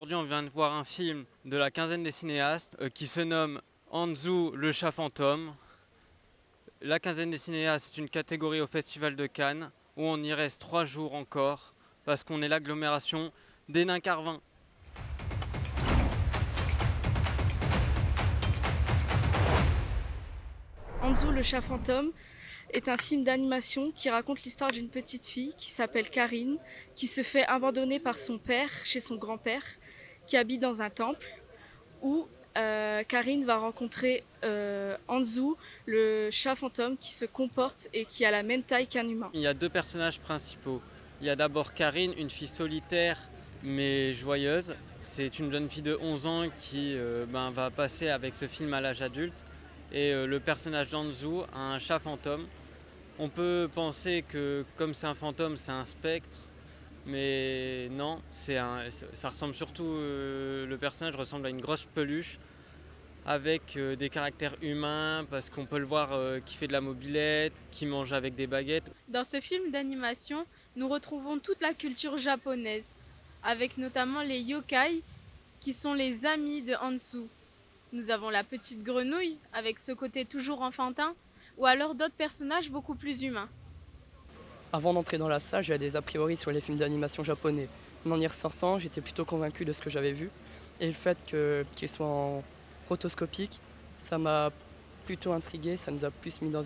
Aujourd'hui, on vient de voir un film de la quinzaine des cinéastes qui se nomme Anzu, le chat fantôme. La quinzaine des cinéastes, c'est une catégorie au Festival de Cannes où on y reste 3 jours encore parce qu'on est l'agglomération des nains carvins. Anzu, le chat fantôme est un film d'animation qui raconte l'histoire d'une petite fille qui s'appelle Karine, qui se fait abandonner par son père chez son grand-père, qui habite dans un temple, où Karine va rencontrer Anzu, le chat fantôme qui se comporte et qui a la même taille qu'un humain. Il y a 2 personnages principaux. Il y a d'abord Karine, une fille solitaire mais joyeuse. C'est une jeune fille de 11 ans qui va passer avec ce film à l'âge adulte. Et le personnage d'Anzu, un chat fantôme. On peut penser que comme c'est un fantôme, c'est un spectre, mais non, ça ressemble surtout, le personnage ressemble à une grosse peluche avec des caractères humains parce qu'on peut le voir qui fait de la mobilette, qui mange avec des baguettes. Dans ce film d'animation, nous retrouvons toute la culture japonaise, avec notamment les yokai, qui sont les amis de Hansu. Nous avons la petite grenouille, avec ce côté toujours enfantin, ou alors d'autres personnages beaucoup plus humains. Avant d'entrer dans la salle, j'avais des a priori sur les films d'animation japonais. Mais en y ressortant, j'étais plutôt convaincu de ce que j'avais vu. Et le fait qu'ils soient en rotoscopique, ça m'a plutôt intrigué, ça nous a plus mis dans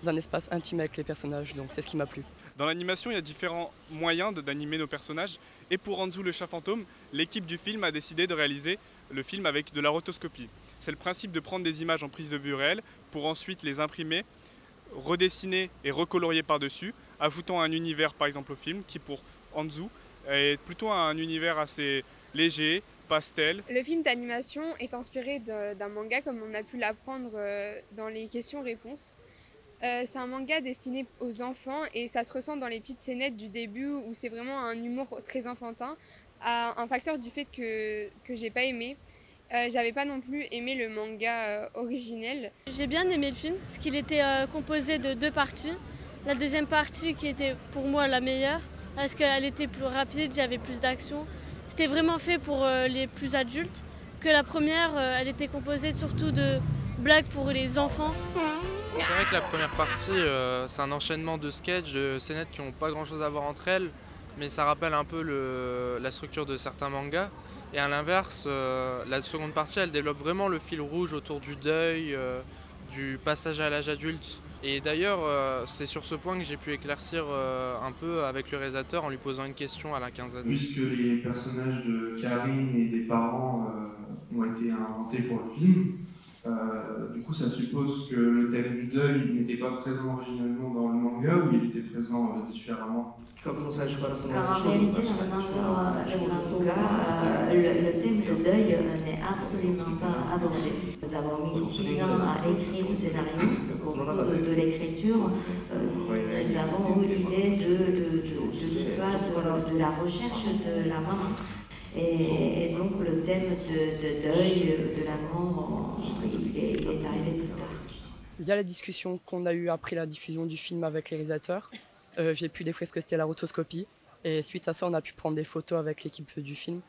un espace intime avec les personnages, donc c'est ce qui m'a plu. Dans l'animation, il y a différents moyens d'animer nos personnages. Et pour Anzu le chat fantôme, l'équipe du film a décidé de réaliser le film avec de la rotoscopie. C'est le principe de prendre des images en prise de vue réelle pour ensuite les imprimer, redessiner et recolorier par-dessus, ajoutant un univers par exemple au film qui pour Anzu est plutôt un univers assez léger, pastel. Le film d'animation est inspiré d'un manga comme on a pu l'apprendre dans les questions-réponses. C'est un manga destiné aux enfants et ça se ressent dans les petites scénettes du début où c'est vraiment un humour très enfantin, à un facteur du fait que j'ai pas aimé. J'avais pas non plus aimé le manga originel. J'ai bien aimé le film, parce qu'il était composé de 2 parties. La deuxième partie qui était pour moi la meilleure, parce qu'elle était plus rapide, il y avait plus d'action. C'était vraiment fait pour les plus adultes, que la première, elle était composée surtout de blagues pour les enfants. C'est vrai que la première partie, c'est un enchaînement de sketchs, de scénettes qui n'ont pas grand chose à voir entre elles, mais ça rappelle un peu la structure de certains mangas. Et à l'inverse, la seconde partie, elle développe vraiment le fil rouge autour du deuil, du passage à l'âge adulte. Et d'ailleurs, c'est sur ce point que j'ai pu éclaircir un peu avec le réalisateur en lui posant une question à la quinzaine. Puisque les personnages de Karine et des parents ont été inventés pour le film, du coup ça suppose que le thème du deuil n'était pas présent originalement dans le manga ou il était présent différemment. Car en réalité, dans le manga, le thème du deuil n'est absolument pas abordé. Nous avons mis 6 ans à écrire ce scénario. Au cours de l'écriture, nous avons eu l'idée de l'histoire, de la recherche de la maman. Et donc le thème de deuil, de la mort, il est arrivé plus tard. Via la discussion qu'on a eue après la diffusion du film avec les réalisateurs, j'ai pu découvrir ce que c'était la rotoscopie. Et suite à ça, on a pu prendre des photos avec l'équipe du film.